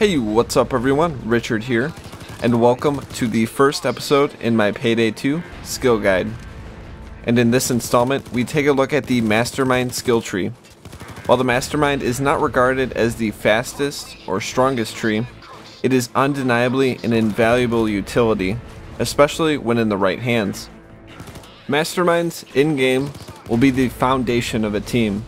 Hey, what's up everyone? Richard here, and welcome to the first episode in my Payday 2 skill guide. And in this installment, we take a look at the Mastermind skill tree. While the Mastermind is not regarded as the fastest or strongest tree, it is undeniably an invaluable utility, especially when in the right hands. Masterminds in-game will be the foundation of a team,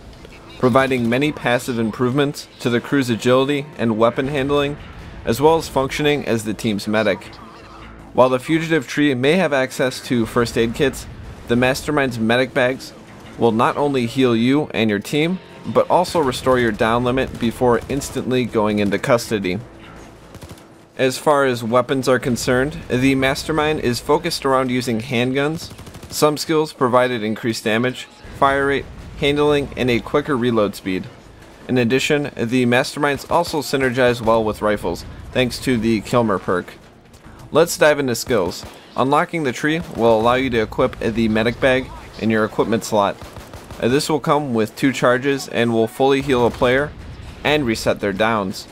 providing many passive improvements to the crew's agility and weapon handling, as well as functioning as the team's medic. While the fugitive tree may have access to first aid kits, the Mastermind's medic bags will not only heal you and your team, but also restore your down limit before instantly going into custody. As far as weapons are concerned, the Mastermind is focused around using handguns. Some skills provided increased damage, fire rate, handling, and a quicker reload speed. In addition, the Masterminds also synergize well with rifles, thanks to the Kilmer perk. Let's dive into skills. Unlocking the tree will allow you to equip the medic bag in your equipment slot. This will come with 2 charges and will fully heal a player and reset their downs.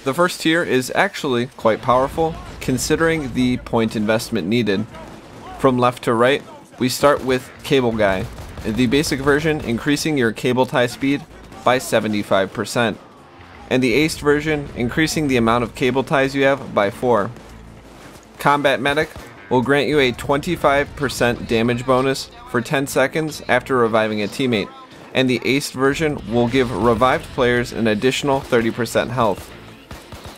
The first tier is actually quite powerful, considering the point investment needed. From left to right, we start with Cable Guy, the basic version increasing your cable tie speed by 75%, and the aced version increasing the amount of cable ties you have by 4. Combat Medic will grant you a 25% damage bonus for 10 seconds after reviving a teammate, and the aced version will give revived players an additional 30% health.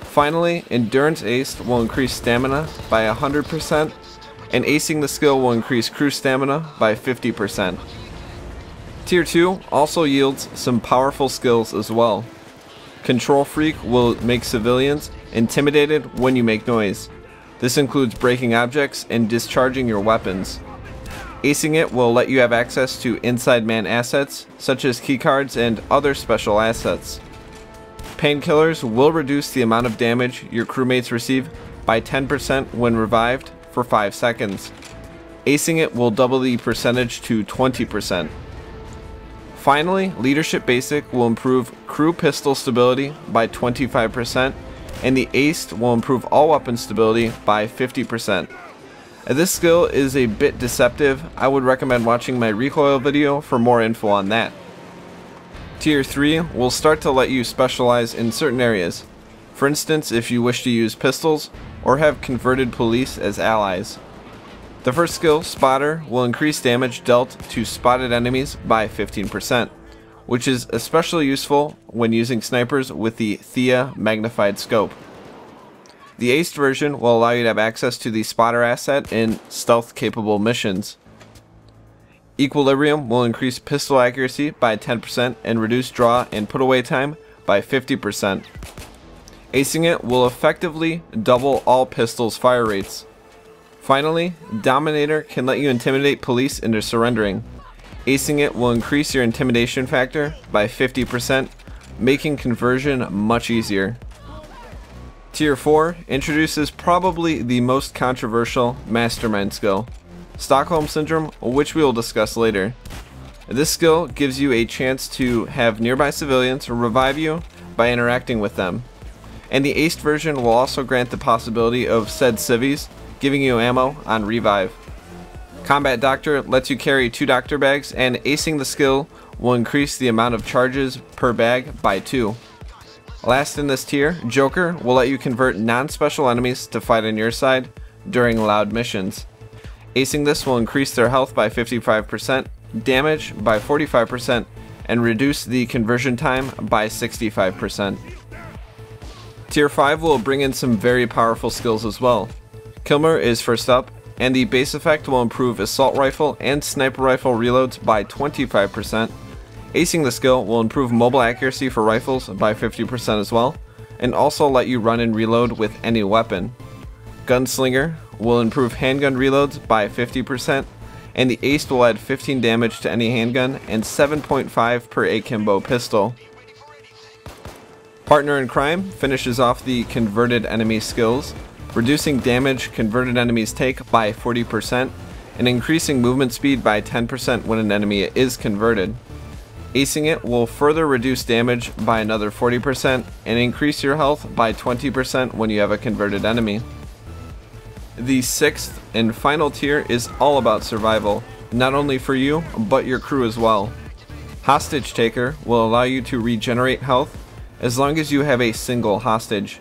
Finally, Endurance Aced will increase stamina by 100%, and acing the skill will increase crew stamina by 50%. Tier 2 also yields some powerful skills as well. Control Freak will make civilians intimidated when you make noise. This includes breaking objects and discharging your weapons. Acing it will let you have access to inside man assets such as keycards and other special assets. Painkillers will reduce the amount of damage your crewmates receive by 10% when revived for 5 seconds. Acing it will double the percentage to 20%. Finally, Leadership Basic will improve crew pistol stability by 25%, and the aced will improve all weapon stability by 50%. This skill is a bit deceptive. I would recommend watching my recoil video for more info on that. Tier 3 will start to let you specialize in certain areas. For instance, if you wish to use pistols or have converted police as allies. The first skill, Spotter, will increase damage dealt to spotted enemies by 15%, which is especially useful when using snipers with the Thea magnified scope. The aced version will allow you to have access to the Spotter asset in stealth-capable missions. Equilibrium will increase pistol accuracy by 10% and reduce draw and put away time by 50%. Acing it will effectively double all pistols' fire rates. Finally, Dominator can let you intimidate police into surrendering. Acing it will increase your intimidation factor by 50%, making conversion much easier. Tier 4 introduces probably the most controversial Mastermind skill, Stockholm Syndrome, which we will discuss later. This skill gives you a chance to have nearby civilians revive you by interacting with them. And the aced version will also grant the possibility of said civvies giving you ammo on revive. Combat Doctor lets you carry 2 doctor bags, and acing the skill will increase the amount of charges per bag by 2. Last in this tier, Joker will let you convert non-special enemies to fight on your side during loud missions. Acing this will increase their health by 55%, damage by 45%, and reduce the conversion time by 65%. Tier 5 will bring in some very powerful skills as well. Kilmer is first up, and the base effect will improve assault rifle and sniper rifle reloads by 25%. Acing the skill will improve mobile accuracy for rifles by 50% as well, and also let you run and reload with any weapon. Gunslinger will improve handgun reloads by 50%, and the aced will add 15 damage to any handgun and 7.5 per akimbo pistol. Partner in Crime finishes off the converted enemy skills, reducing damage converted enemies take by 40% and increasing movement speed by 10% when an enemy is converted. Acing it will further reduce damage by another 40% and increase your health by 20% when you have a converted enemy. The 6th and final tier is all about survival, not only for you, but your crew as well. Hostage Taker will allow you to regenerate health as long as you have a single hostage.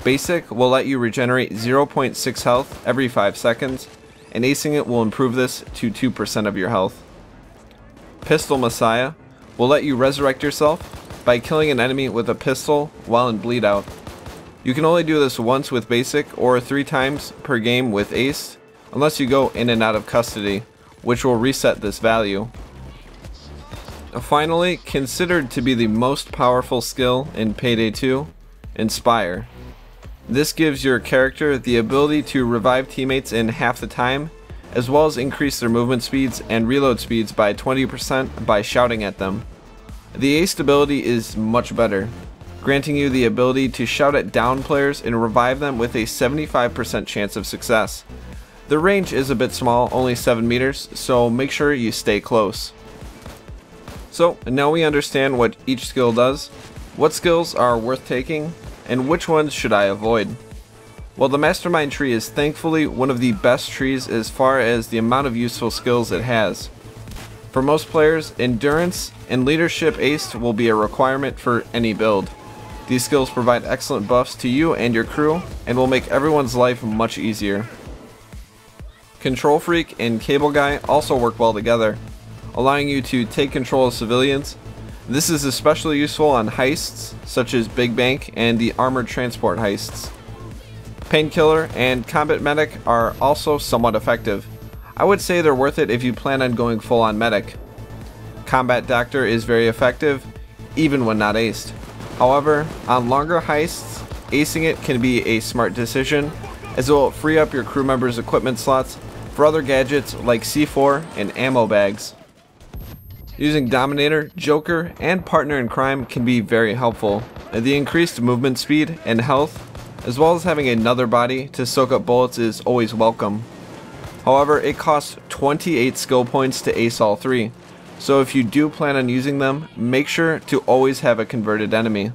Basic will let you regenerate 0.6 health every 5 seconds, and acing it will improve this to 2% of your health. Pistol Messiah will let you resurrect yourself by killing an enemy with a pistol while in bleed out. You can only do this once with basic or 3 times per game with ace, unless you go in and out of custody, which will reset this value. Finally, considered to be the most powerful skill in Payday 2, Inspire. This gives your character the ability to revive teammates in half the time, as well as increase their movement speeds and reload speeds by 20% by shouting at them. The aced ability is much better, granting you the ability to shout at down players and revive them with a 75% chance of success. The range is a bit small, only 7 meters, so make sure you stay close. So now we understand what each skill does, what skills are worth taking, and which ones should I avoid. Well, the Mastermind tree is thankfully one of the best trees as far as the amount of useful skills it has. For most players, Endurance and Leadership Aced will be a requirement for any build. These skills provide excellent buffs to you and your crew, and will make everyone's life much easier. Control Freak and Cable Guy also work well together, allowing you to take control of civilians. This is especially useful on heists, such as Big Bank and the armored transport heists. Painkiller and Combat Medic are also somewhat effective. I would say they're worth it if you plan on going full on medic. Combat Doctor is very effective, even when not aced. However, on longer heists, acing it can be a smart decision, as it will free up your crew members' equipment slots for other gadgets like C4 and ammo bags. Using Dominator, Joker, and Partner in Crime can be very helpful. The increased movement speed and health, as well as having another body to soak up bullets, is always welcome. However, it costs 28 skill points to ace all 3, so if you do plan on using them, make sure to always have a converted enemy.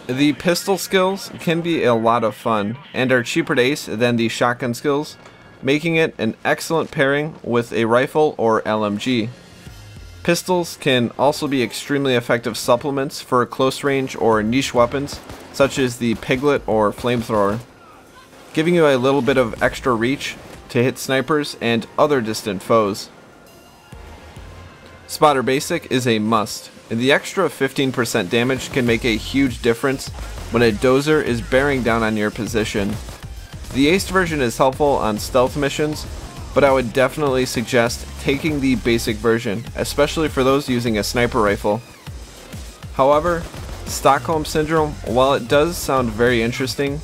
The pistol skills can be a lot of fun, and are cheaper to ace than the shotgun skills, making it an excellent pairing with a rifle or LMG. Pistols can also be extremely effective supplements for close range or niche weapons, such as the Piglet or Flamethrower, giving you a little bit of extra reach to hit snipers and other distant foes. Spotter Basic is a must, and the extra 15% damage can make a huge difference when a dozer is bearing down on your position. The aced version is helpful on stealth missions, but I would definitely suggest taking the basic version, especially for those using a sniper rifle. However, Stockholm Syndrome, while it does sound very interesting,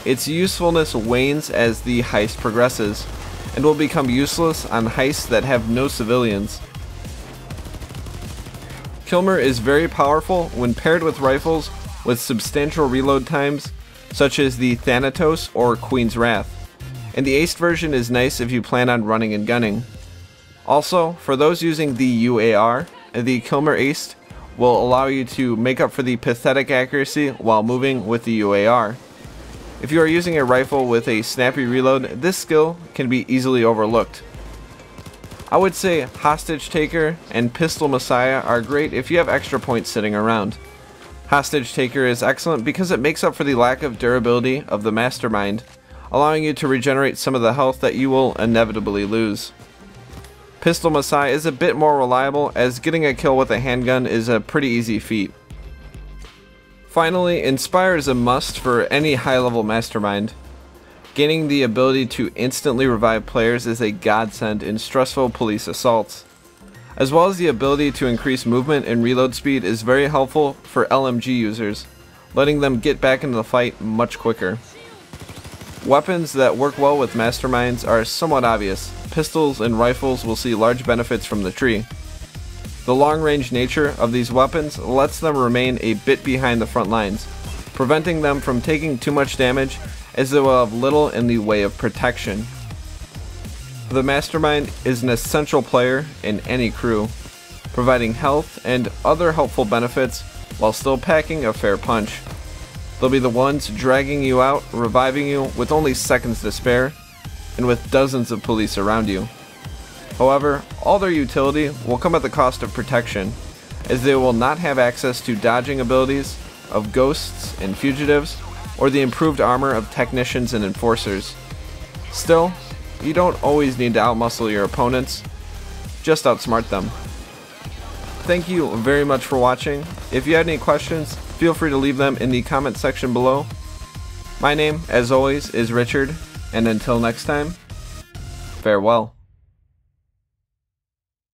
its usefulness wanes as the heist progresses, and will become useless on heists that have no civilians. Kilmer is very powerful when paired with rifles with substantial reload times, such as the Thanatos or Queen's Wrath, and the aced version is nice if you plan on running and gunning. Also, for those using the UAR, the Kilmer aced will allow you to make up for the pathetic accuracy while moving with the UAR. If you are using a rifle with a snappy reload, this skill can be easily overlooked. I would say Hostage Taker and Pistol Messiah are great if you have extra points sitting around. Hostage Taker is excellent because it makes up for the lack of durability of the Mastermind, allowing you to regenerate some of the health that you will inevitably lose. Pistol Messiah is a bit more reliable, as getting a kill with a handgun is a pretty easy feat. Finally, Inspire is a must for any high-level Mastermind. Gaining the ability to instantly revive players is a godsend in stressful police assaults. As well as the ability to increase movement and reload speed is very helpful for LMG users, letting them get back into the fight much quicker. Weapons that work well with Masterminds are somewhat obvious. Pistols and rifles will see large benefits from the tree. The long-range nature of these weapons lets them remain a bit behind the front lines, preventing them from taking too much damage, as they will have little in the way of protection. The Mastermind is an essential player in any crew. providing health and other helpful benefits while still packing a fair punch. They'll be the ones dragging you out, reviving you with only seconds to spare, and with dozens of police around you. However, all their utility will come at the cost of protection, as they will not have access to dodging abilities of ghosts and fugitives, or the improved armor of technicians and enforcers. Still, you don't always need to outmuscle your opponents, just outsmart them. Thank you very much for watching. If you had any questions, feel free to leave them in the comment section below. My name, as always, is Richard, and until next time, farewell.